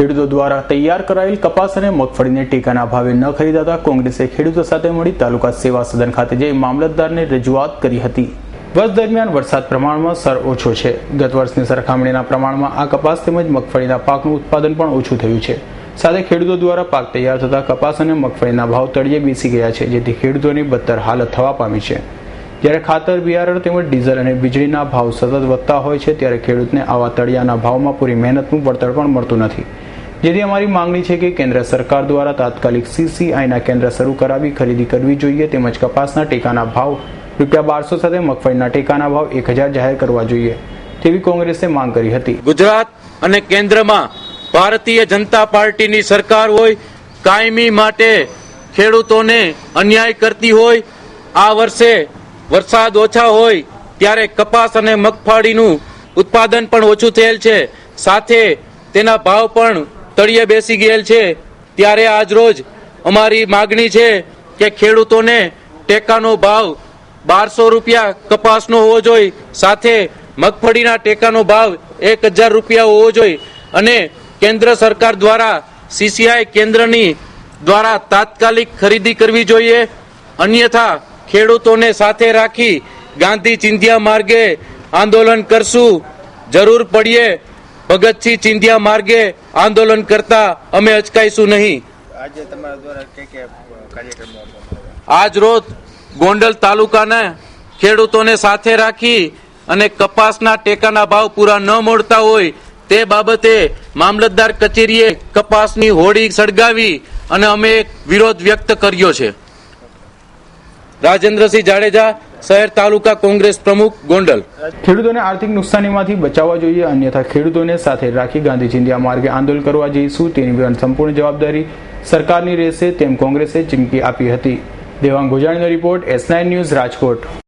ખેડૂતો દ્વારા તૈયાર કરાયેલ કપાસ અને મગફળીને ટેકાના ભાવે ન ખરીદાતા કોંગ્રેસે ખેડૂતો સાથે મળી તાલુકા સેવા સદન ખાતે જઈ મામલતદારને રજૂઆત કરી હતી। વર્ષ દરમિયાન વરસાદ પ્રમાણમાં સર ઓછો છે। ગત વર્ષની સરખામણીના પ્રમાણમાં આ કપાસ તેમજ મગફળીના પાકનું ઉત્પાદન પણ ઓછું થયું છે। સાથે ખેડૂતો દ્વારા પાક તૈયાર થતા કપાસ અને મગફળીના ભાવ તળિયે બેસી ગયા છે, જેથી ખેડૂતોની બદતર હાલત થવા પામી છે। જ્યારે ખાતર, બિયારણ તેમજ ડીઝલ અને વીજળીના ભાવ સતત વધતા હોય છે, ત્યારે ખેડૂતને આવા તળિયાના ભાવમાં પૂરી મહેનતનું વળતર પણ મળતું નથી। જેથી અમારી માંગણી છે કે કેન્દ્ર સરકાર દ્વારા તાત્કાલિક CCIના કેન્દ્ર શરૂ કરાવી ખરીદી કરવી જોઈએ, તેમજ કપાસના ટેકાના ભાવ ₹1200 સાથે મગફળીના ટેકાના ભાવ 1000 જાહેર કરવા જોઈએ તેવી કોંગ્રેસે માંગ કરી હતી। ગુજરાત અને કેન્દ્રમાં ભારતીય જનતા પાર્ટીની સરકાર હોય, કાયમી માટે ખેડૂતોને અન્યાય કરતી હોય। આ વર્ષે વરસાદ ઓછા હોય ત્યારે કપાસ અને મગફળીનું ઉત્પાદન પણ ઓછું થયેલ છે, સાથે તેના ભાવ પણ તળિયે બેસી ગયેલ છે। ત્યારે આજ રોજ અમારી માગણી છે કે ખેડૂતોને ટેકાનો ભાવ ₹1200 કપાસનો હોવો જોઈએ, સાથે મગફળીના ટેકાનો ભાવ ₹1000 હોવો જોઈએ અને કેન્દ્ર સરકાર દ્વારા CCI કેન્દ્રની દ્વારા તાત્કાલિક ખરીદી કરવી જોઈએ। અન્યથા ખેડૂતોને સાથે રાખી ગાંધી ચિંધ્યા માર્ગે આંદોલન કરશું। જરૂર પડ્યે ભગતસિંહ ચિંધ્યા માર્ગે આંદોલન કરતા અમે અચકાઈશું નહીં। આજ રોજ ગોંડલ તાલુકાના ખેડૂતોને સાથે રાખી અને કપાસના ટેકાના ભાવ પૂરા ન મળતા હોય તે બાબતે મામલતદાર કચેરીએ કપાસની હોડી સળગાવી અને અમે વિરોધ વ્યક્ત કર્યો છે। રાજેન્દ્રસિંહ જાડેજા, શહેર તાલુકા કોંગ્રેસ પ્રમુખ, ગોંડલ। ખેડૂતોને આર્થિક નુકસાનીમાંથી બચાવવા જોઈએ, અન્યથા ખેડૂતોને સાથે રાખી ગાંધી ચિંધ્યા માર્ગે આંદોલન કરવા જઈશું તેની સંપૂર્ણ જવાબદારી સરકારની રહેશે તેમ કોંગ્રેસે ચીમકી આપી હતી। દેવાંગ ગોજાણીનો રિપોર્ટ, S9 ન્યૂઝ, રાજકોટ।